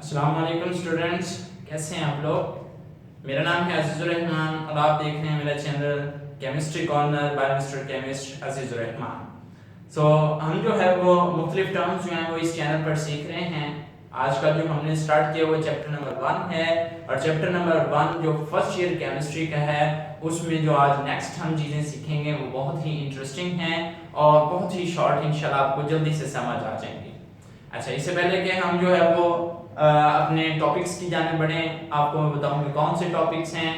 अस्सलाम वालेकुम स्टूडेंट्स, कैसे हैं आप लोग। मेरा नाम है अजीजुर रहमान और आप देख रहे हैं मेरा channel chemistry corner by mister chemist Azizur Rahman. हम जो है वो मुख्तलिफ टर्म्स जो हैं वो इस चैनल पर सीख रहे हैं। आज का जो हमने स्टार्ट किया वो चैप्टर नंबर 1 है और चैप्टर नंबर 1 जो फर्स्ट ईयर केमिस्ट्री का है उसमें जो आज नेक्स्ट हम चीज़ें सीखेंगे वो बहुत ही इंटरेस्टिंग हैं और बहुत ही शॉर्ट इंशाल्लाह आपको जल्दी से समझ आ जाएंगे। अच्छा, इससे पहले कि हम जो है वो अपने टॉपिक्स की जाने बढ़ें, आपको मैं बताऊंगा कौन से टॉपिक्स हैं।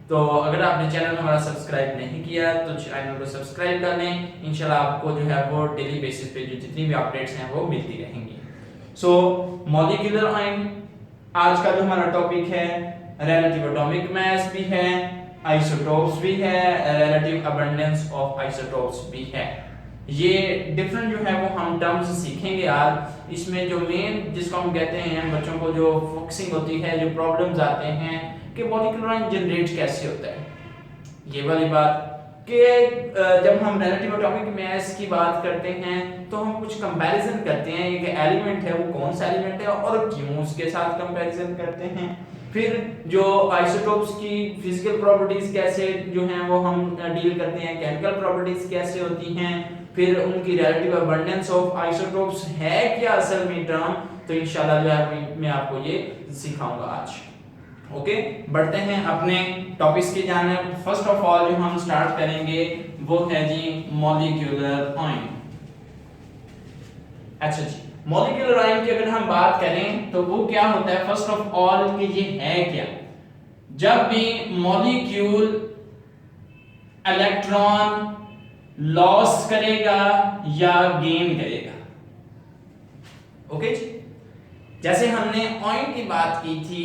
तो अगर आपने चैनल हमारा सब्सक्राइब नहीं किया तो चैनल को सब्सक्राइब कर लें। इंशाल्लाह आपको जो है वो डेली बेसिस पे जो जितनी भी अपडेट्स हैं वो मिलती रहेंगी। मॉलिक्यूलर आयन आज का जो हमारा टॉपिक है, रिलेटिव एटॉमिक मास भी है, आइसोटोप्स भी है, रिलेटिव अबंडेंस ऑफ आइसोटोप्स भी है। ये डिफरेंट जो है वो हम टर्म्स सीखेंगे आज। इसमें जो मेन जिसको हम कहते हैं बच्चों को जो फोकसिंग होती है, जो प्रॉब्लम्स आते हैं कि मॉलिक्यूलर आयन जनरेट कैसे होता है, ये वाली बात कि जब हम रिलेटिव एटॉमिक मास की बात करते हैं तो हम कुछ कंपैरिजन करते हैं, एक एलिमेंट है वो कौन सा एलिमेंट है और क्यों उसके साथ कंपैरिजन करते हैं। फिर जो आइसोटोप्स की फिजिकल प्रॉपर्टीज कैसे जो हैं वो हम डील करते हैं, केमिकल प्रॉपर्टीज कैसे होती हैं, फिर उनकी रिलेटिव अबंडेंस ऑफ आइसोटोप्स है क्या असल में टर्म, तो इंशाल्लाह जो है मैं आपको ये सिखाऊंगा आज। ओके, बढ़ते हैं अपने टॉपिक्स की जानिब। फर्स्ट ऑफ ऑल जो हम स्टार्ट करेंगे वो है जी मॉलिक्यूलर आयन। अच्छा जी, मॉलिक्यूलर आयन की अगर हम बात करें तो वो क्या होता है, फर्स्ट ऑफ ऑल कि ये है क्या। जब भी मॉलिक्यूल इलेक्ट्रॉन लॉस करेगा या गेन करेगा, ओके जी। जैसे हमने आयन की बात की थी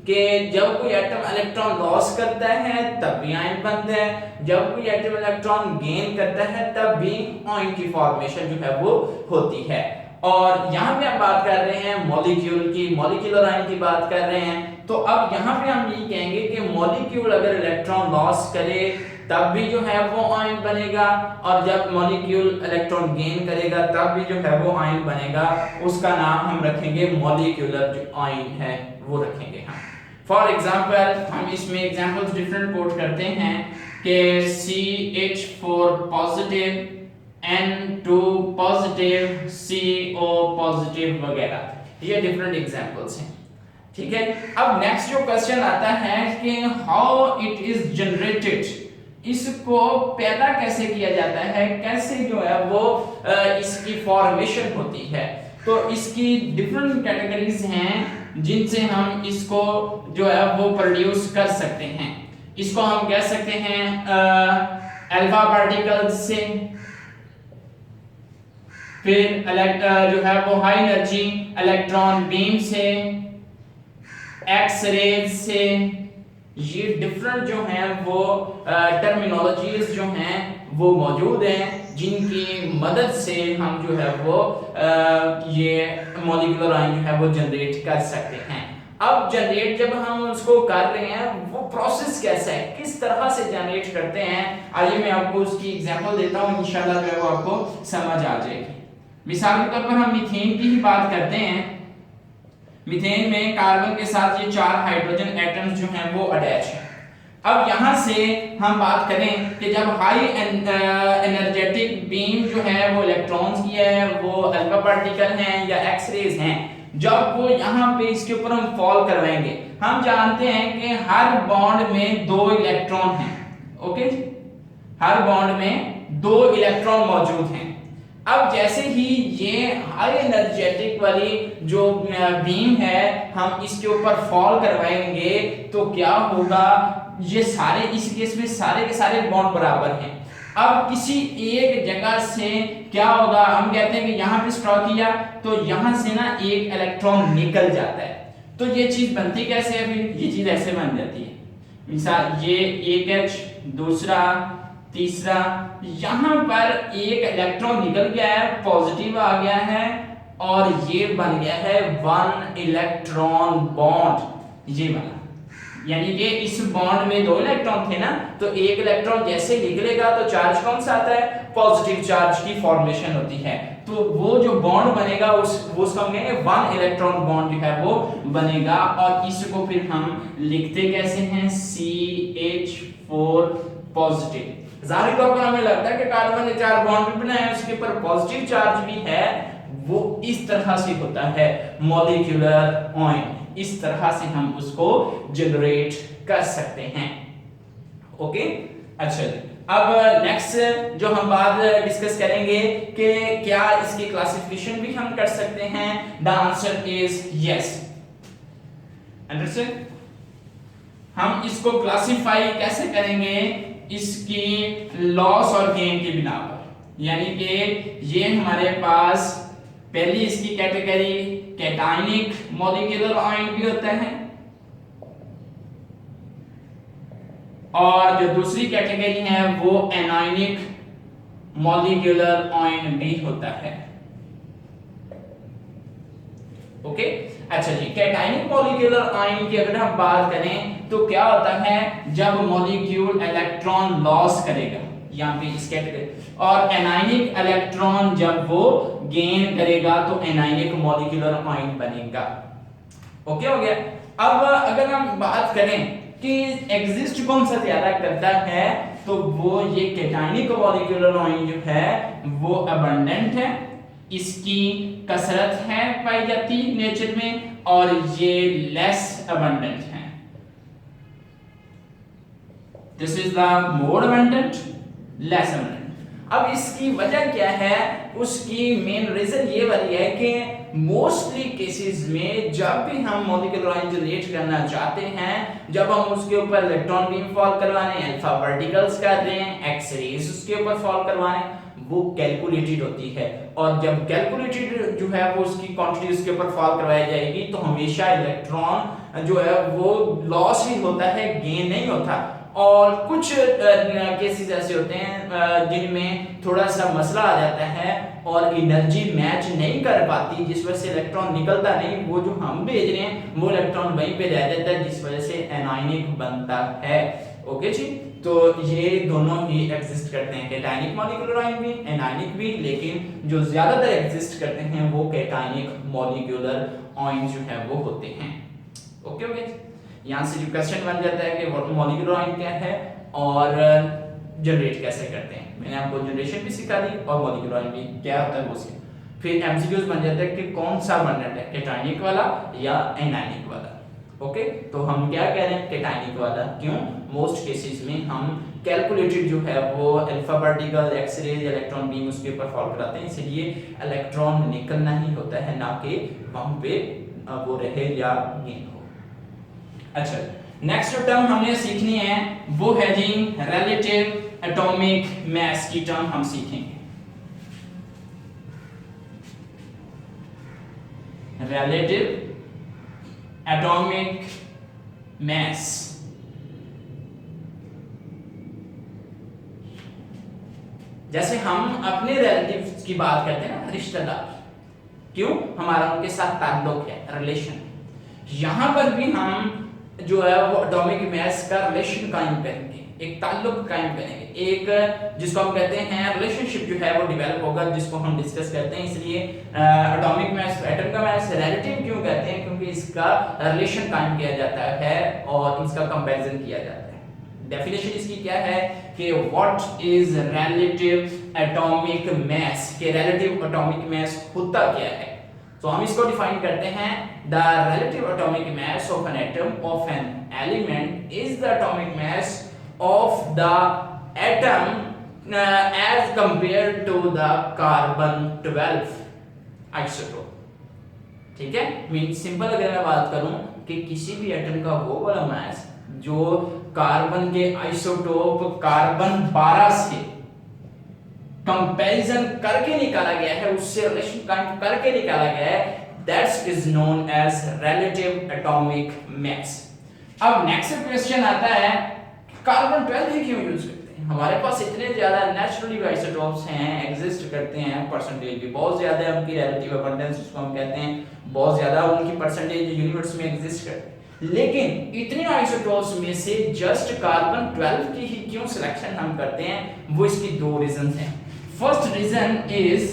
कि जब कोई एटम इलेक्ट्रॉन लॉस करता है तब भी आयन बनता है, जब कोई एटम इलेक्ट्रॉन गेन करता है तब भी आयन की फॉर्मेशन जो है वो होती है। और यहाँ पे हम बात कर रहे हैं मॉलिक्यूल की, मॉलिक्यूलर आयन की बात कर रहे हैं। तो अब यहाँ पे हम ये कहेंगे कि मॉलिक्यूल अगर इलेक्ट्रॉन लॉस करे तब भी जो है वो आयन बनेगा और जब मॉलिक्यूल इलेक्ट्रॉन गेन करेगा तब भी जो है वो आयन बनेगा। उसका नाम हम रखेंगे मॉलिक्यूलर जो आयन है वो रखेंगे हम। फॉर एग्जांपल हम इसमें एग्जांपल्स डिफरेंट कोट करते हैं कि CH4 positive, N2 positive, CO positive वगैरह, ये डिफरेंट एग्जांपल्स हैं, ठीक है। अब नेक्स्ट जो क्वेश्चन आता है कि हाउ इट इज जनरेटेड, इसको पैदा कैसे किया जाता है, कैसे जो है वो इसकी फॉर्मेशन होती है। तो इसकी डिफरेंट कैटेगरीज हैं जिनसे हम इसको जो है वो प्रोड्यूस कर सकते हैं। इसको हम कह सकते हैं अल्फा पार्टिकल्स से, फिर जो है वो हाई एनर्जी इलेक्ट्रॉन बीम से, एक्स रेज से। ये डिफरेंट जो हैं वो टर्मिनोलॉजीज जो हैं वो मौजूद हैं जिनकी मदद से हम जो है वो ये मॉलिक्यूलर आयन जो है वो जनरेट कर सकते हैं। अब जनरेट जब हम उसको कर रहे हैं वो प्रोसेस कैसा है, किस तरह से जनरेट करते हैं, आइए मैं आपको उसकी एग्जांपल देता हूं, इंशाल्लाह जो है वो आपको समझ आ जाएगी। मिसाल के तौर पर हम मीथेन की ही बात करते हैं। मीथेन में कार्बन के साथ ये 4 हाइड्रोजन एटम्स जो हैं वो अटैच हैं। अब यहां से हम बात करें कि जब हाई एनर्जेटिक बीम जो है वो इलेक्ट्रॉन्स की है, वो अल्फा पार्टिकल हैं या एक्स रेज हैं, जब वो यहाँ पे इसके ऊपर हम फॉल करवाएंगे, हम जानते हैं कि हर बॉन्ड में 2 इलेक्ट्रॉन हैं, ओके, हर बॉन्ड में 2 इलेक्ट्रॉन मौजूद हैं। अब जैसे ही ये हाई एनर्जेटिक वाली जो बीम है हम इसके ऊपर फॉल करवाएंगे तो क्या होगा, ये सारे इस केस में सारे के सारे बॉन्ड बराबर हैं। अब किसी एक जगह से क्या होगा, हम कहते हैं कि यहाँ पे स्ट्रॉ किया तो यहाँ से ना एक इलेक्ट्रॉन निकल जाता है। तो ये चीज बनती कैसे है, फिर ये चीज ऐसे बन जाती है। मिसाल ये एक H, दूसरा, तीसरा, यहां पर एक इलेक्ट्रॉन निकल गया है, पॉजिटिव आ गया है और ये बन गया है 1 इलेक्ट्रॉन बॉन्ड, ये वाला। यानी कि इस बॉन्ड में 2 इलेक्ट्रॉन थे ना, तो एक इलेक्ट्रॉन जैसे निकलेगा तो चार्ज कौन सा आता है, पॉजिटिव चार्ज की फॉर्मेशन होती है। तो वो जो बॉन्ड बनेगा वो उसका हम कहेंगे 1 इलेक्ट्रॉन बॉन्ड जो है वो बनेगा, और इसको फिर हम लिखते कैसे हैं, CH4 पॉजिटिव। जाहिर तौर पर हमें लगता है कि कार्बन ने 4 बॉन्ड भी बनाए हैं, उसके ऊपर पॉजिटिव चार्ज भी है, वो इस तरह से होता है मॉलिक्यूलर ऑयन, इस तरह से हम उसको जनरेट कर सकते हैं। ओके, अच्छा जी, अब नेक्स्ट जो हम बात डिस्कस करेंगे कि क्या इसकी क्लासिफिकेशन भी हम कर सकते हैं। The answer is yes. Understand, हम इसको क्लासिफाई कैसे करेंगे, इसकी लॉस और गेन की बिना पर, यानी कि ये हमारे पास पहली इसकी कैटेगरी कैटायनिक मॉलिक्यूलर आयन भी होता है, और जो दूसरी कैटेगरी है वो एनायनिक मॉलिक्यूलर आयन भी होता है। ओके, अच्छा जी, कैटायनिक मॉलिक्यूलर आयन की अगर हम बात करें तो क्या होता है, जब मॉलिक्यूल इलेक्ट्रॉन लॉस करेगा यहाँ पे इस कैटेगरी, और एनायनिक इलेक्ट्रॉन जब वो गेन करेगा तो एनायनिक मॉलिक्यूलर आयन बनेगा। ओके हो गया। अब अगर हम बात करें कि एग्जिस्ट कौन सा ज्यादा करता है, तो वो ये कैटायनिक मॉलिक्यूलर आयन जो है वो अबंडेंट है, इसकी कसरत है पाई जाती नेचर में, और ये लेस अबंडेंट है। This is the more abundant, less abundant. अब इसकी वजह क्या है, उसकी मेन रीजन ये वाली है कि मोस्टली केसेस में जब भी हम मॉलिक्यूलर आयन जनरेट करना चाहते हैं, जब हम उसके ऊपर इलेक्ट्रॉन बीम फॉल करवाने, अल्फा पार्टिकल्स कर रहे हैं, एक्स रेज उसके ऊपर फॉल करवाने, वो कैलकुलेटेड होती है, और जब कैलकुलेटेड जो है वो उसकी क्वांटिटी उसके ऊपर फॉल करवाई जाएगी, तो हमेशा इलेक्ट्रॉन जो है वो लॉस ही होता है, गेन नहीं होता। और कुछ केसेस ऐसे होते हैं जिनमें थोड़ा सा मसला आ जाता है और एनर्जी मैच नहीं कर पाती, जिस वजह से इलेक्ट्रॉन निकलता नहीं, वो जो हम भेज रहे हैं वो इलेक्ट्रॉन वहीं पे रह जाता है, जिस वजह से एनायनिक बनता है। ओके जी, तो ये दोनों ही एग्जिस्ट करते हैं, कैटायनिक मॉलिक्यूलर आयन भी, एनायनिक भी, लेकिन जो ज्यादातर एग्जिस्ट करते हैं वो कैटायनिक मॉलिक्यूलर आयन जो है वो होते हैं। ओके ओके, यहाँ से जो क्वेश्चन बन जाता है कि मॉलिक्यूलर आयन क्या है और जनरेट कैसे करते हैं। मैंने आपको जनरेशन भी सिखा दी और मॉलिक्यूलर आयन भी क्या होता है वो सिखा। फिर एमसीक्यूज बन जाता है कि कौन सा अबंडेंट है, कैटायनिक वाला या एनायनिक वाला। ओके, तो हम क्या कह रहे हैं, कैटायनिक वाला। क्यों? मोस्ट केसेस में हम कैलकुलेटेड जो है वो alpha particle, X rays, electron beam उसके ऊपर फॉल कराते हैं, इसलिए इलेक्ट्रॉन निकलना ही होता है, ना कि वहां पे वो रहे या गेन हो। अच्छा, नेक्स्ट टर्म हमने सीखनी है वो है जी रिलेटिव एटॉमिक मास की टर्म हम सीखेंगे। रिलेटिव एटॉमिक मास, जैसे हम अपने रिलेटिव्स की बात करते हैं ना, रिश्तेदार, क्यों, हमारा उनके साथ ताल्लुक है, रिलेशन। यहां पर भी हम जो है वो एटॉमिक मास का रिलेशन कायम करेंगे, एक ताल्लुक कायम करेंगे, एक जिसको हम कहते हैं रिलेशनशिप जो है वो डेवलप होगा, जिसको हम डिस्कस करते हैं। इसलिए एटॉमिक मास, एटम का मास रिलेटिव क्यों कहते हैं, क्योंकि इसका रिलेशन कायम किया जाता है और इसका कंपैरिजन किया जाता है। डेफिनेशन इसकी क्या है कि व्हाट इज रिलेटिव एटॉमिक मास, के रिलेटिव एटॉमिक मास होता क्या है। तो हम इसको डिफाइन करते हैं, the relative atomic mass of an atom of an element is the atomic mass of the atom as compared to the carbon 12 isotope. ठीक है, मीन सिंपल अगर मैं बात करूं कि किसी भी एटम का वो वाला मास जो कार्बन के आइसोटोप कार्बन 12 से कंपैरिजन करके निकाला गया है, उससे रिलेशन कायम करके निकाला गया है, that's is known as relative atomic mass. अब नेक्स्ट क्वेश्चन आता है, कार्बन 12 ही क्यों यूज करते हैं? हमारे पास इतने ज्यादा नेचुरली आइसोटोप्स हैं, एग्जिस्ट करते हैं, परसेंटेज भी बहुत ज्यादा है उनकी, रिलेटिव अबंडेंस जिसको हम कहते हैं, बहुत ज्यादा उनकी परसेंटेज यूनिवर्स में एग्जिस्ट करते हैं, लेकिन इतने आइसोटोप्स में से जस्ट कार्बन 12 की ही क्यों सिलेक्शन हम करते हैं? वो इसकी दो रीजंस हैं। फर्स्ट रीजन इज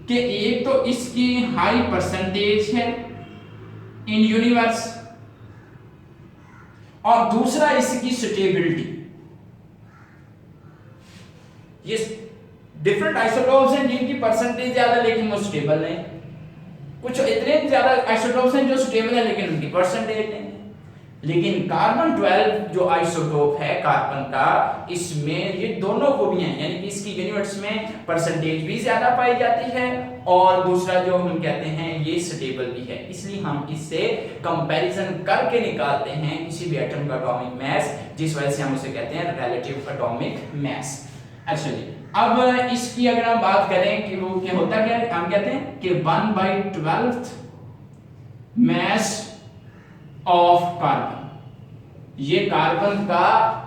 कि एक तो इसकी हाई परसेंटेज है इन यूनिवर्स और दूसरा इसकी स्टेबिलिटी। ये डिफरेंट आइसोटोप्स हैं जिनकी परसेंटेज ज्यादा लेकिन वो स्टेबल नहीं, कुछ इतने ज्यादा आइसोटोप्स हैं जो स्टेबल है लेकिन उनकी परसेंटेज नहीं। लेकिन कार्बन 12 जो आइसोटोप है कार्बन का, इसमें ये दोनों खूबियां हैं, यानी कि इसकी यूनिट्स में परसेंटेज भी ज्यादा पाई जाती है और दूसरा जो हम कहते हैं ये स्टेबल भी है। इसलिए हम इससे कंपैरिजन करके निकालते हैं किसी भी एटम का एटॉमिक मास, जिस वजह से हम उसे कहते हैं रिलेटिव एटॉमिक मास। अच्छा जी, अब इसकी अगर हम बात करें कि वो क्या होता क्या है, हम कहते हैं कि 1/12 मास ऑफ कार्बन, ये कार्बन का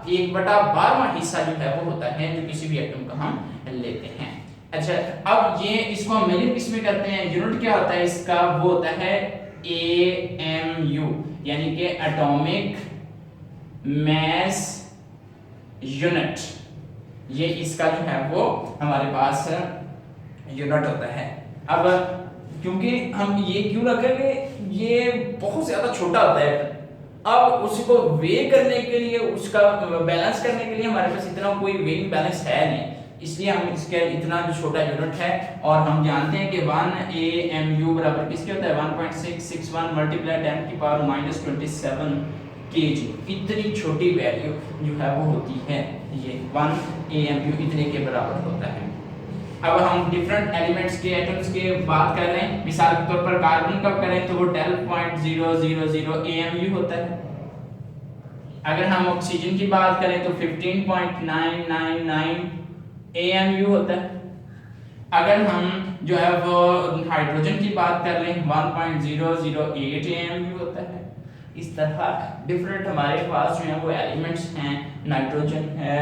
1/12वां हिस्सा जो है वो होता है जो किसी भी एटम का हम लेते हैं। अच्छा, अब ये इसको हम मेजर किसमें करते हैं, यूनिट क्या होता है इसका, वो होता है AMU, यानी कि एटॉमिक मास यूनिट। ये इसका जो है वो हमारे पास यूनिट होता है। अब क्योंकि हम ये क्यों रखेंगे, ये बहुत ज्यादा छोटा होता है, अब उसको वे करने के लिए, उसका बैलेंस करने के लिए हमारे पास इतना कोई वेइंग बैलेंस है नहीं, इसलिए हम इसके इतना जो छोटा यूनिट है। और हम जानते हैं कि 1 AMU बराबर किसके होता है, 1.661 मल्टीप्लाई 10⁻27 kg। इतनी छोटी वैल्यू जो है वो होती है, ये 1 AMU इतने के बराबर होता है। अब हम डिफरेंट एलिमेंट्स के एटम्स के बात कर रहे हैं, मिसाल के तौर पर कार्बन का करें तो वो 12.000 AMU होता है। अगर हम ऑक्सीजन की बात करें तो 15.999 AMU होता है। अगर हम जो है वो हाइड्रोजन की बात कर लें 1.008 AMU होता है। इस तरह डिफरेंट हमारे पास जो है वो एलिमेंट्स हैं, नाइट्रोजन है,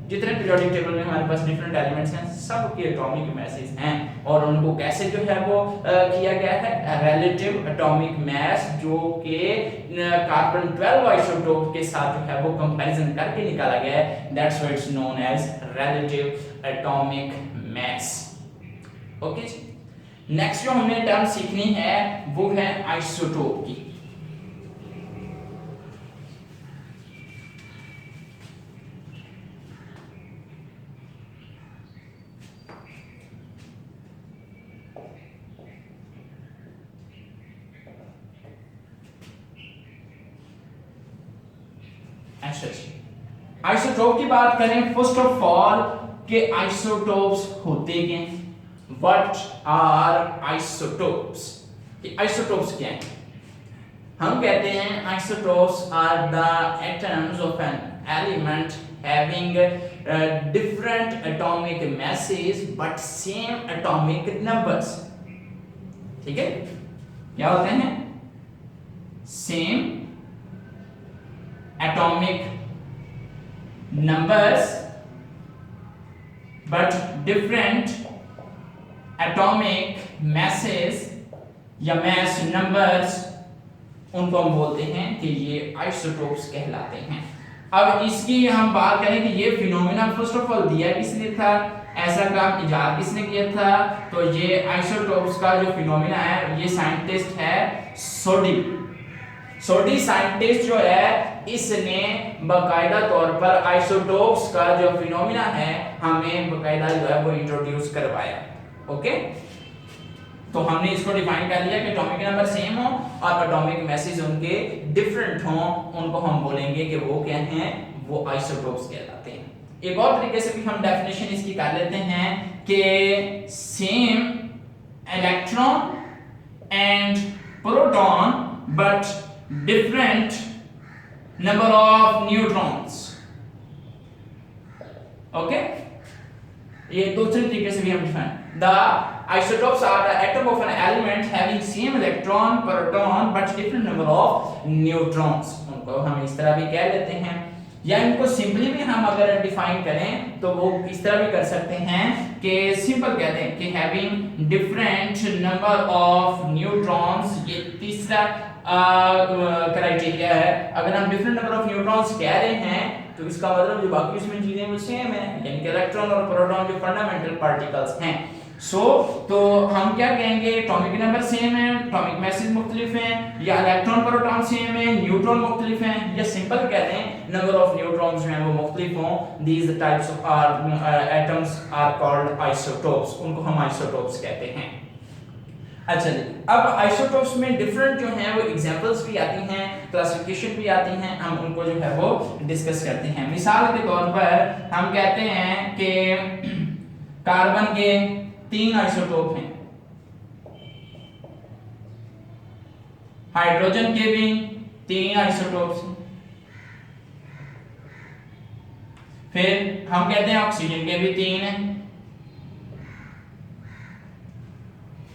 जितने पीरियोडिक टेबल में हमारे पास डिफरेंट एलिमेंट्स हैं सब के एटॉमिक मासेस हैं और उनको कैसे जो है वो किया गया है, रिलेटिव एटॉमिक मास, जो कि कार्बन 12 आइसोटोप के साथ जो है वो कंपैरिजन करके निकाला गया है। That's why it's known as relative atomic mass. Okay जी, नेक्स्ट जो हमने टर्म सीखनी है वो है आइसोटोप की। आइसोटोप की बात करें, फर्स्ट ऑफ ऑल के आइसोटोप्स होते क्या हैं, व्हाट आर आइसोटोप्स, आइसोटोप्स क्या हैं। हम कहते हैं isotopes are the atoms of an element having different atomic masses but same atomic numbers. ठीक है, क्या होते हैं, same atomic numbers but different atomic masses या mass numbers, उनको हम बोलते हैं कि ये आइसोटोप्स कहलाते हैं। अब इसकी हम बात करें कि ये फिनोमेना फर्स्ट ऑफ ऑल दिया किसने था, ऐसा काम इजाद किसने किया था, तो ये आइसोटोप्स का जो फिनोमेना है ये साइंटिस्ट है सोडी साइंटिस्ट जो है इसने बाकायदा तौर पर आइसोटोप्स का जो फिनोमेना है हमें बाकायदा जो है वो इंट्रोड्यूस करवाया। ओके, तो हमने इसको डिफाइन कर लिया कि एटॉमिक नंबर सेम हो और एटॉमिक मैसेज उनके डिफरेंट हो, उनको हम बोलेंगे कि वो क्या हैं, वो आइसोटोप्स कहलाते हैं। एक और तरीके से भी हम डेफिनेशन इसकी कर लेते हैं कि same electron and proton but different number of neutrons। okay, ये दूसरे तरीके से भी हम define, the isotopes are the atom of an element having same electron proton but different number of neutrons। उनको हम इस तरह भी कह लेते हैं, या इनको सिंपली भी हम अगर डिफाइन करें तो वो इस तरह भी कर सकते हैं कि सिंपल कहते हैं कि having different number of neutrons. ये तीसरा क्राइटेरिया है, अगर हम डिफरेंट नंबर ऑफ न्यूट्रॉन्स कह रहे हैं तो इसका मतलब जो बाकी इसमें चीजें वो सेम है, यानी कि इलेक्ट्रॉन और प्रोटॉन जो फंडामेंटल पार्टिकल्स हैं तो हम क्या कहेंगे, एटॉमिक नंबर सेम है, एटॉमिक मैसेज मुख्तलिफ हैं, या इलेक्ट्रॉन प्रोटॉन सेम है, न्यूट्रॉन मुख्तलिफ हैं, या सिंपल कहते हैं नंबर ऑफ न्यूट्रॉन्स जो हैं वो मुख्तलिफ हों। These types of atoms are called isotopes, उनको हम आइसोटोप्स कहते हैं। अच्छा जी, अब आइसोटोप्स में डिफरेंट जो हैं वो एग्जांपल्स भी आती हैं, क्लासिफिकेशन भी आती हैं, हम उनको जो है वो डिस्कस करते हैं। मिसाल के तौर पर हम कहते हैं कि कार्बन के 3 आइसोटोप हैं, हाइड्रोजन के भी 3 आइसोटोप्स हैं, फिर हम कहते हैं ऑक्सीजन के भी 3 हैं,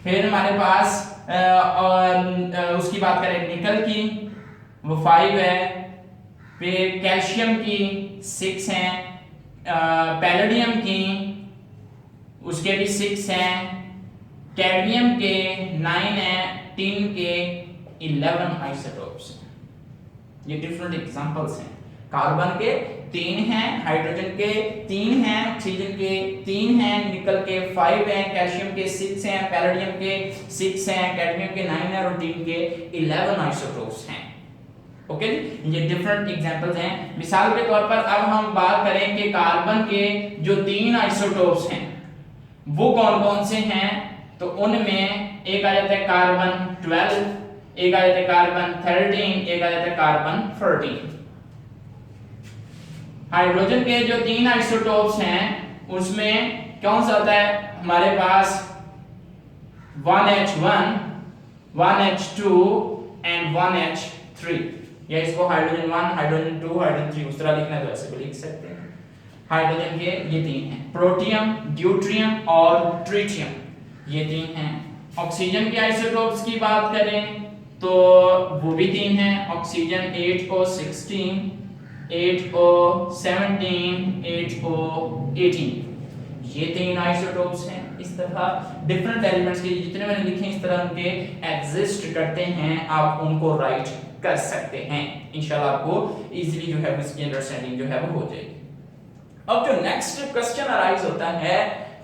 फिर हमारे पास उसकी बात करें निकल की वो 5 है, फिर कैल्शियम की 6 हैं, पैलेडियम की उसके भी 6 हैं, कैडमियम के 9 हैं, टिन के 11 आइसोटोप्स हैं। ये डिफरेंट एग्जांपल्स हैं। कार्बन के 3 हैं, हाइड्रोजन के 3 हैं, ऑक्सीजन के 3 हैं, निकल के 5 हैं, कैल्शियम के 6 हैं, पैलेडियम के 6 हैं, कैडमियम के 9 हैं और टिन के 11 आइसोटोप्स हैं। ओके जी, ये डिफरेंट एग्जांपल्स हैं। मिसाल के तौर पर अब हम बात करें कि कार्बन के जो 3 आइसोटोप्स हैं वो कौन कौन से हैं, तो उनमें एक आ जाता है कार्बन 12, एक आ जाता है कार्बन 13, एक आ जाता है कार्बन 14। हाइड्रोजन के जो 3 आइसोटोप्स हैं उसमें कौन सा होता है, हमारे पास 1H1, 1H2 एंड 1H3, या इसको हाइड्रोजन 1, हाइड्रोजन 2, हाइड्रोजन 3 उस तरह लिखना है तो ऐसे भी लिख सकते हैं। हाइड्रोजन के ये 3 हैं, प्रोटियम, ड्यूट्रियम और ट्रिटियम, ये 3 हैं। ऑक्सीजन के आइसोटोप्स की बात करें तो वो भी 3 हैं, ऑक्सीजन 8O16, 8O17, 8O18, ये 3 आइसोटोप्स हैं। इस तरह डिफरेंट एलिमेंट्स के जितने मैंने लिखे इस तरह उनके एग्जिस्ट करते हैं, आप उनको राइट कर सकते हैं। इंशाल्लाह आपको इजीली जो है इसकी अंडरस्टैंडिंग जो है वो हो जाएगी। अब जो नेक्स्ट क्वेश्चन अराइज होता है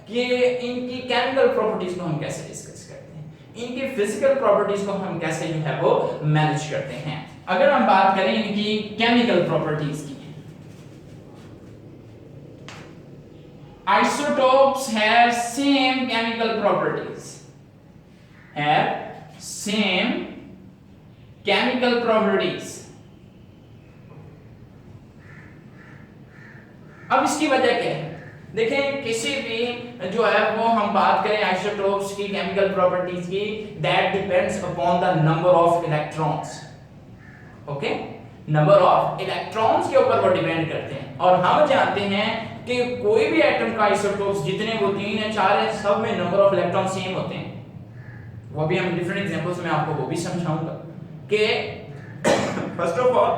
कि इनकी केमिकल प्रॉपर्टीज को हम कैसे डिस्कस करते हैं, इनकी फिजिकल प्रॉपर्टीज को हम कैसे जो है वो मैनेज करते हैं। अगर हम बात करें इनकी केमिकल प्रॉपर्टीज की, isotopes have same chemical properties, have same chemical properties। अब इसकी वजह क्या है, देखें किसी भी जो है वो हम बात करें आइसोटोप्स की केमिकल प्रॉपर्टीज की, that depends upon the number of electrons. Okay, number of electrons के ऊपर वो डिपेंड करते हैं। और हम जानते हैं कि कोई भी एटम का आइसोटोप्स जितने वो 3 है 4 है, सब में नंबर ऑफ इलेक्ट्रॉन सेम होते हैं। वो भी हम डिफरेंट एग्जांपल्स में आपको वो भी समझाऊंगा कि first of all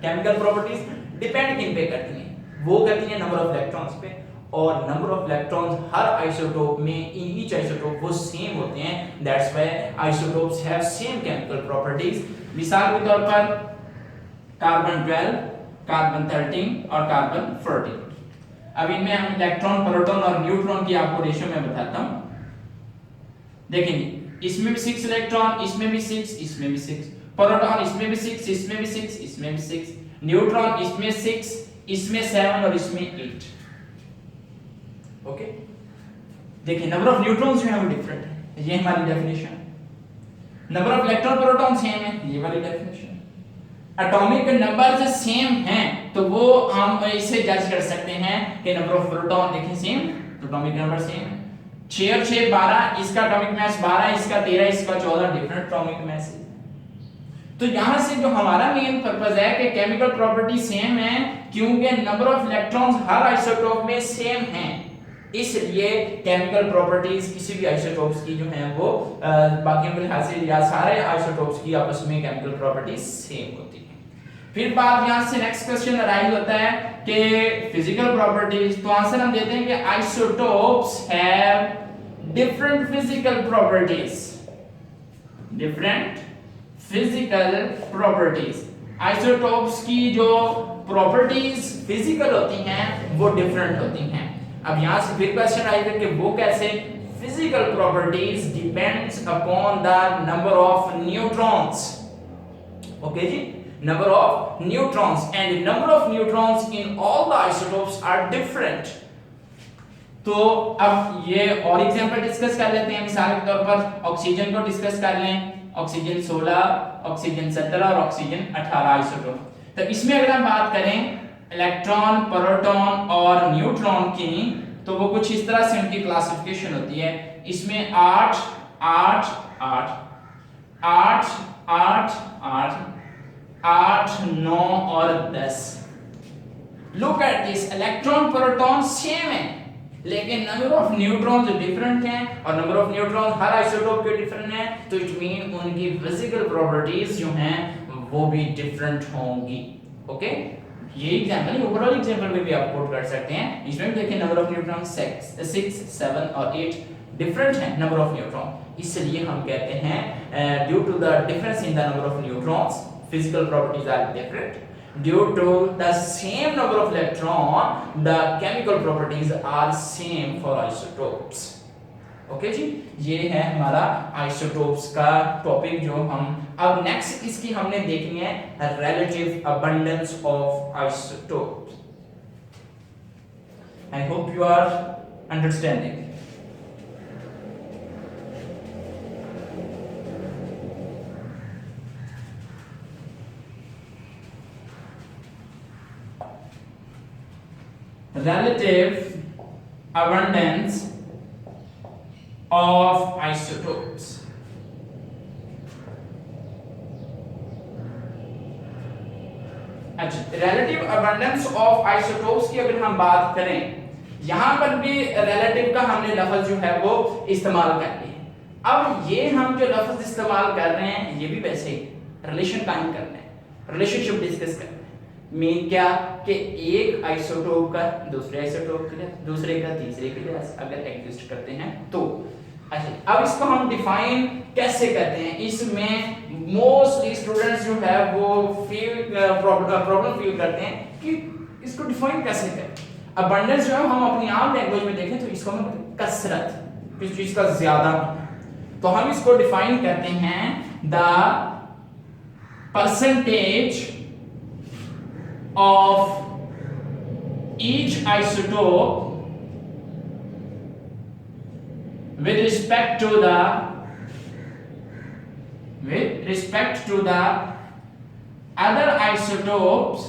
chemical properties depend किन पे करती हैं, वो करती हैं नंबर ऑफ इलेक्ट्रॉन्स पे, और number of electrons her isotope में इन ईच आइसोटोप वो सेम होते हैं। That's why isotopes have same chemical properties. मिसाल के तौर पर कार्बन 12, कार्बन 13 और कार्बन 14। अब इनमें हम इलेक्ट्रॉन, प्रोटॉन और न्यूट्रॉन की आपको रेशियो में बताता हूं। देखेंगे इसमें भी 6 इलेक्ट्रॉन, इसमें भी 6, इसमें भी 6, प्रोटॉन इसमें भी 6, इसमें भी 6, इसमें भी 6, न्यूट्रॉन इसमें 6, इसमें 7 और इसमें 8। ओके, देखिए नंबर ऑफ न्यूट्रॉन्स जो है वो डिफरेंट है, ये हमारी definition. Number of electron proton same है, ये वाली डेफिनेशन। एटॉमिक नंबर सेम हैं तो वो हम इसे जज कर सकते हैं कि नंबर ऑफ प्रोटॉन देखें सेम, तो एटॉमिक नंबर सेम है। 6 और 6 12, इसका एटॉमिक मास 12, इसका 13, इसका 14, डिफरेंट एटॉमिक मास है। तो यहां से जो हमारा मेन पर्पस है कि केमिकल प्रॉपर्टी सेम है, क्योंकि number of electrons her isotope में सेम हैं, इसलिए केमिकल प्रॉपर्टीज किसी भी आइसोटोप्स की जो हैं वो बाकियों के लिहाज से या सारे आइसोटोप्स की आपस में केमिकल प्रॉपर्टीज सेम होती हैं। फिर बात यहां से नेक्स्ट क्वेश्चन अराइज होता है कि फिजिकल प्रॉपर्टीज, तो आंसर हम देते हैं कि isotopes have different physical properties, different physical properties. Isotopes की जो प्रॉपर्टीज फिजिकल होती हैं वो डिफरेंट होती हैं। अब यहाँ से फिर क्वेश्चन आएगा कि वो कैसे, physical properties depends upon the number of neutrons, okay जी, number of neutrons and the number of neutrons in all the isotopes are different. तो अब ये और एग्जांपल डिस्कस कर लेते हैं। मिसाल के तौर पर ऑक्सीजन को डिस्कस कर लें, ऑक्सीजन 16, ऑक्सीजन 17 और ऑक्सीजन 18 आइसोटोप। तो इसमें अगर हम बात करें इलेक्ट्रॉन, प्रोटॉन और न्यूट्रॉन की, तो वो कुछ इस तरह से उनकी क्लासिफिकेशन होती है। इसमें 8 8 8 8 8 8 8 9 और 10। Look at this, electron proton same है लेकिन नंबर ऑफ न्यूट्रॉन्स डिफरेंट हैं और number of neutron her isotope के डिफरेंट हैं, तो इट मीन उनकी फिजिकल प्रॉपर्टीज जो हैं वो भी डिफरेंट होंगी। ओके, ये एग्जांपल ओवरऑल एग्जांपल में भी आप कोट कर सकते हैं। इसमें भी देखिए नंबर ऑफ न्यूट्रॉन 6 7 और 8 डिफरेंट है नंबर ऑफ न्यूट्रॉन, इसलिए हम कहते हैं due to the difference in the number of neutrons physical properties are different. Due to the same number of electron, the chemical properties are same for isotopes. Okay जी, ये है हमारा isotopes का topic जो हम अब नेक्स्ट इसकी हमने देखनी है relative abundance of isotopes. I hope you are understanding. Relative abundance of isotopes. अच्छा, relative abundance of isotopes की अगर हम बात करें, यहां पर भी relative का हमने लफ्ज जो है वो इस्तेमाल कर लिया। अब ये हम जो लफ्ज इस्तेमाल कर रहे हैं ये भी वैसे ही रिलेशन कायम करना है, रिलेशनशिप डिस्कस करना है। मीन क्या कि एक आइसोटोप का दूसरे आइसोटोप के लिए, दूसरे का तीसरे के लिए अगर एग्जिस्ट करते हैं तो। अच्छा, अब इसको हम डिफाइन कैसे करते हैं, इसमें मोस्टली स्टूडेंट्स जो है वो प्रॉब्लम फील करते हैं कि इसको डिफाइन कैसे करें। अबंडेंस जो है हम अपनी आम लैंग्वेज में देखें तो इसको हम कसरत, किसी चीज का ज्यादा, तो हम इसको डिफाइन करते हैं the percentage of each isotope with respect to the other isotopes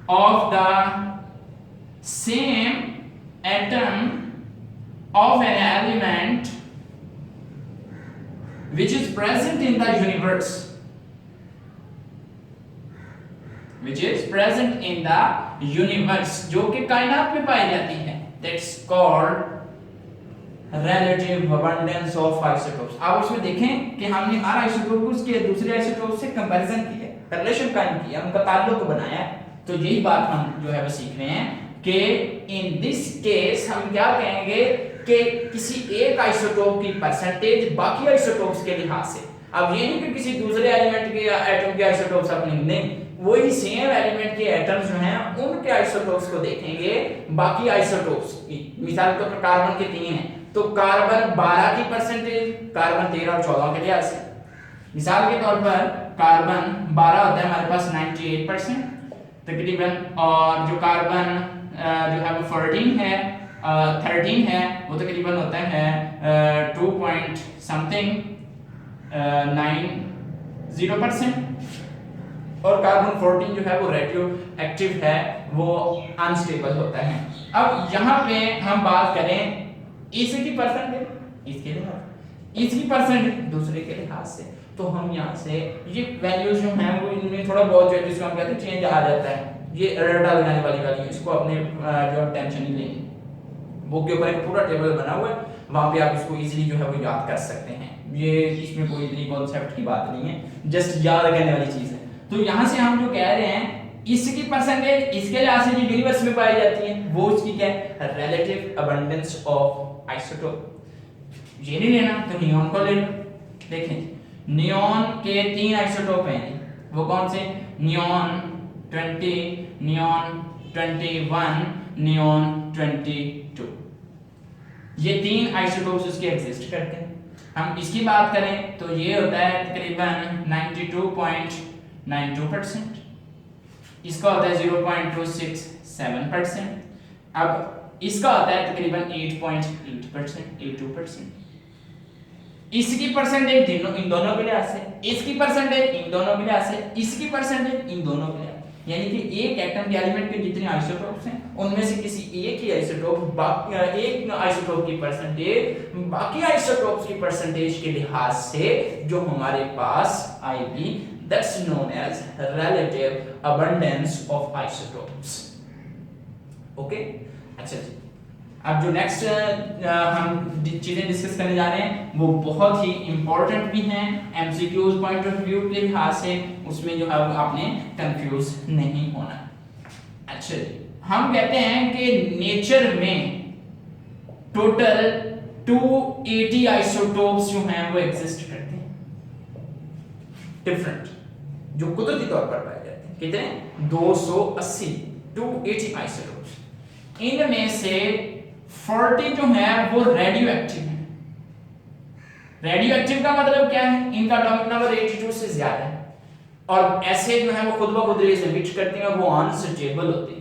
of the same atom of an element which is present in the universe, which is present in the universe, जो कि कायनात में पाई जाती है। That's called relative abundance of isotopes. आप इसमें देखें कि हमने हर आइसोटोप को उसके दूसरे आइसोटोप से कंपैरिजन किया, रिलेशन कायम किया, उनका ताल्लुक बनाया। तो यही बात हम जो है वो सीख रहे हैं कि इन दिस केस हम क्या कहेंगे कि किसी एक आइसोटोप की परसेंटेज बाकी आइसोटोप्स के लिहाज से। अब ये नहीं कि किसी दूसरे एलिमेंट के एटम के आइसोटोप्स अपने नहीं, वही सेम एलिमेंट के एटम्स जो हैं उनके आइसोटोप्स को देखेंगे बाकी आइसोटोप्स की। मिसाल के तौर पर कार्बन के 3 हैं तो कार्बन 12 की परसेंटेज कार्बन 13 और 14 के लिहाज से। मिसाल के तौर पर कार्बन 12 होता है हमारे पास 98% तकरीबन, और जो कार्बन जो है वो 13 है वो तकरीबन होता है 2 पॉइंट समथिंग 90%, और कार्बन 14 जो है वो रेडियो एक्टिव है, वो अनस्टेबल होता है। अब यहाँ पे हम बात करें इसकी परसेंटेज इसके लिहाज, इसकी परसेंटेज दूसरे के लिहाज से, तो हम यहाँ से ये वैल्यूज जो हैं वो इनमें थोड़ा बहुत जो है जिसको हम कहते हैं चेंज आ जाता है। ये रटा लगाने वाली है, इसको अपने जो टेंशन नहीं लेनी। बुक के ऊपर एक पूरा टेबल बना हुआ है, वहाँ पे आप इसको इजीली जो है वो याद कर सकते हैं। ये इसमें कोई इतनी कॉन्सेप्ट की बात नहीं है, जस्ट याद करने वाली चीज है। तो यहाँ से हम जो कह रहे हैं इसकी परसेंटेज इसके लिहाज से जो यूनिवर्स में पाई जाती है वो उसकी क्या है, रिलेटिव अबंडेंस ऑफ आइसोटोप। ये नहीं लेना तो नियॉन को ले लो। देखें नियॉन के 3 आइसोटोप हैं, वो कौन से, नियॉन 20, नियॉन 21, नियॉन 22। ये 3 आइसोटोप्स उसके एग्जिस्ट करते हैं। हम इसकी बात करें तो ये होता है तकरीबन 92.92%, इसका होता है 0.267%, अब इसका होता है तकरीबन 8.8%, 82%। इसकी परसेंटेज इन दोनों के लिहाज से, इसकी परसेंटेज इन दोनों के लिहाज से, इसकी परसेंटेज इन दोनों के लिहाज, यानी कि एक एटम के एलिमेंट के जितने आइसोटोप्स हैं उनमें से किसी एक ही आइसोटोप एक आइसोटोप की परसेंटेज बाकी आइसोटोप्स की परसेंटेज के लिहाज से जो हमारे पास आएगी, that's known as relative abundance of isotopes. Okay, अच्छा जी, अब जो नेक्स्ट हम चीजें डिस्कस करने जा रहे हैं वो बहुत ही इंपॉर्टेंट भी हैं एमसीक्यूज पॉइंट ऑफ व्यू के लिहाज से, उसमें जो है आपने कंफ्यूज नहीं होना। अच्छा जी, हम कहते हैं कि नेचर में टोटल 280 आइसोटोप्स जो हैं वो एग्जिस्ट करते हैं, डिफरेंट, जो कुदरती तौर पर पाए जाते हैं। कितने? 280 आइसोटोप्स। इनमें से 40 जो है वो रेडियो एक्टिव है। रेडियो एक्टिव का मतलब क्या है? इनका एटॉमिक नंबर 82 से ज्यादा है और ऐसे जो है वो खुद ब खुद रेज एमिट करते हैं, वो अनस्टेबल होते हैं।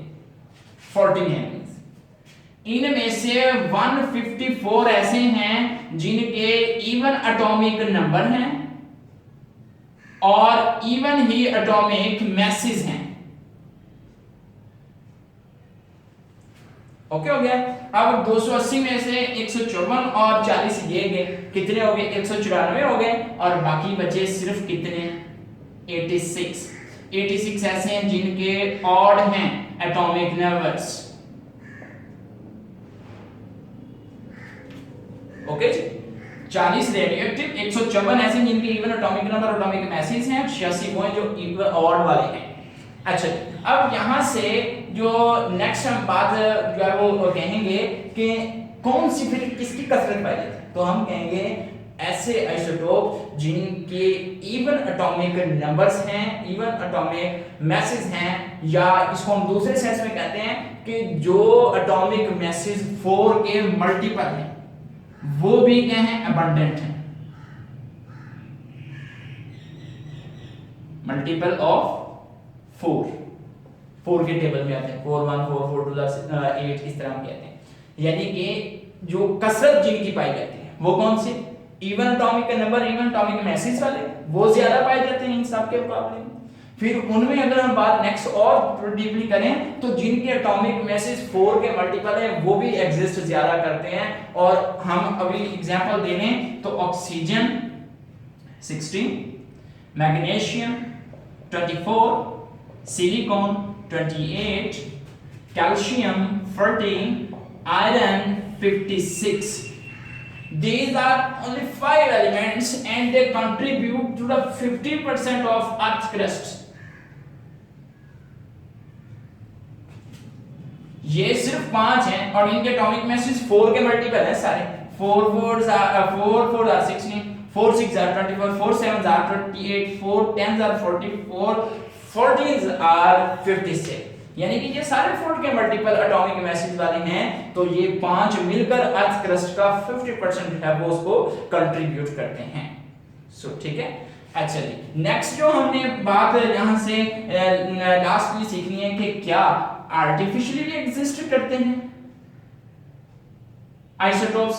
14 है। इनमें से 154 ऐसे हैं जिनके इवन एटॉमिक नंबर हैं और इवन ही एटॉमिक मैसेज हैं। ओके हो गया। अब 280 में से 154 और 40 ये गए, कितने हो गए? 194 हो गए और बाकी बचे सिर्फ कितने? 86 ऐसे हैं जिनके ऑड हैं एटॉमिक नंबर्स। ओके जी, 40 रेडियोएक्टिव, 154 ऐसे जिनके even atomic number atomic message हैं, 86 वो हैं जो इवन ऑड वाले हैं। अच्छा, अब यहां से जो नेक्स्ट हम बात जो है वो कहेंगे कि कौन सी फिर किसकी कसरत पाई जाती है, तो हम कहेंगे ऐसे आइसोटोप जिनके इवन एटॉमिक नंबर्स हैं, इवन एटॉमिक मैसेज हैं, या इसको हम दूसरे सेंस में कहते हैं कि जो एटॉमिक मैसेज 4 के मल्टीपल हैं वो भी क्या हैं? अबंडेंट हैं। मल्टीपल ऑफ 4 के टेबल में आते हैं, 4 1 4 4 2 8, इस तरह हम कहते हैं। यानी कि जो कसरत जिनकी पाई जाती है वो कौन सी? Even atomic number, even atomic masses वाले, वो ज्यादा पाए जाते हैं इन सब के मुकाबले में। फिर उनमें अगर हम बात नेक्स्ट और डीपली करें तो जिनके एटॉमिक मैसेज 4 के मल्टीपल है वो भी एग्जिस्ट ज्यादा करते हैं। और हम अभी एग्जांपल दे लें तो oxygen 16, magnesium 24, silicon 28, calcium 14, iron 56. These are only 5 elements and they contribute to the 50% of Earth's crust. ये सिर्फ 5 हैं और इनके एटॉमिक मैसेज 4 के मल्टीपल हैं सारे। 4 4 are 16, 4 6 are 24, 4 7 are 28, 4 10 are 44, 14 are 56। यानी कि ये सारे 4 के मल्टीपल एटॉमिक मैसेज वाले हैं, तो ये 5 मिलकर अर्थ क्रस्ट का 50% है वो उसको कंट्रीब्यूट करते हैं। सो ठीक है। अच्छा जी, नेक्स्ट जो हमने बात यहां से लास्टली सीखनी है कि क्या आर्टिफिशियली भी एग्जिस्ट करते हैं आइसोटोप्स?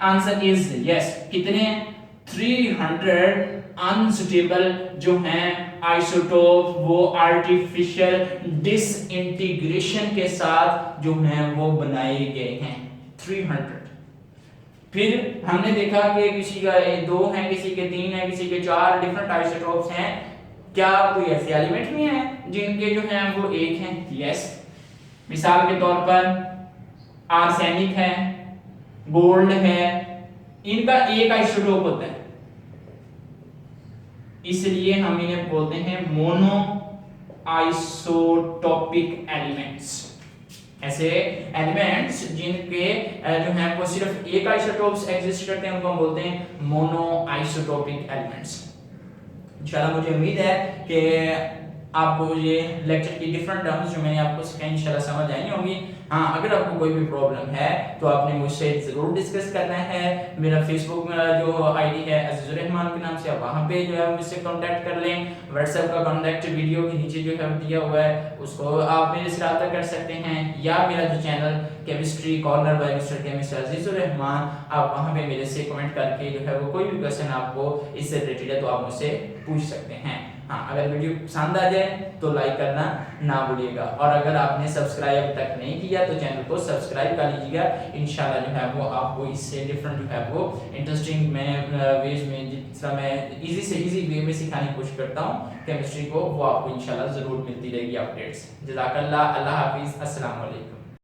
Answer is yes. कितने? 300 अनस्टेबल जो हैं आइसोटोप वो आर्टिफिशियल डिसइंटीग्रेशन के साथ जो हैं वो बनाए गए हैं 300। फिर हमने देखा कि किसी का 2 है, किसी के 3 है, किसी के 4 डिफरेंट आइसोटोप्स हैं। क्या कोई ऐसे एलिमेंट भी हैं जिनके जो हैं वो 1 हैं? यस। मिसाल के तौर पर आर्सेनिक है, गोल्ड है, इनका 1 आइसोटोप होता है, इसलिए हम इन्हें बोलते हैं मोनो आइसोटोपिक एलिमेंट्स। ऐसे एलिमेंट्स जिनके जो हैं वो सिर्फ 1 आइसोटोप्स एग्जिस्ट करते हैं उनको हम बोलते हैं मोनो आइसोटोपिक एलिमेंट्स। इंशाल्लाह मुझे उम्मीद है कि आपको ये लेक्चर की डिफरेंट टर्म्स जो मैंने आपको सिखाई इंशाल्लाह समझ आई होंगी। हाँ, अगर आपको कोई भी प्रॉब्लम है तो आपने मुझसे ज़रूर डिस्कस करना है। मेरा फेसबुक में जो आईडी है अजीज़ुर रहमान के नाम से, आप वहाँ पे जो है मुझसे कांटेक्ट कर लें। व्हाट्सएप का कांटेक्ट वीडियो के नीचे जो है दिया हुआ है, उसको आप मेरे से रब्ता कर सकते हैं, या मेरा जो channel chemistry corner by mister chemist Azizur Rahman, आप वहाँ पे मेरे से कमेंट करके जो है वो कोई भी क्वेश्चन आपको इससे रिलेटेड है तो आप मुझसे पूछ सकते हैं। हाँ, अगर वीडियो पसंद आ जाए तो लाइक करना ना भूलिएगा, और अगर आपने सब्सक्राइब तक नहीं किया तो चैनल को सब्सक्राइब कर लीजिएगा। इंशाल्लाह जो है वो आपको इससे डिफरेंट जो है वो इंटरेस्टिंग वेज में, जिस तरह मैं इजी से इजी वे में सिखाने की कोशिश करता हूँ केमिस्ट्री को, वो आपको इंशाल्लाह ज़रूर मिलती रहेगी अपडेट्स। जज़ाकल्लाह, अल्लाह हाफिज़, अस्सलाम वालेकुम।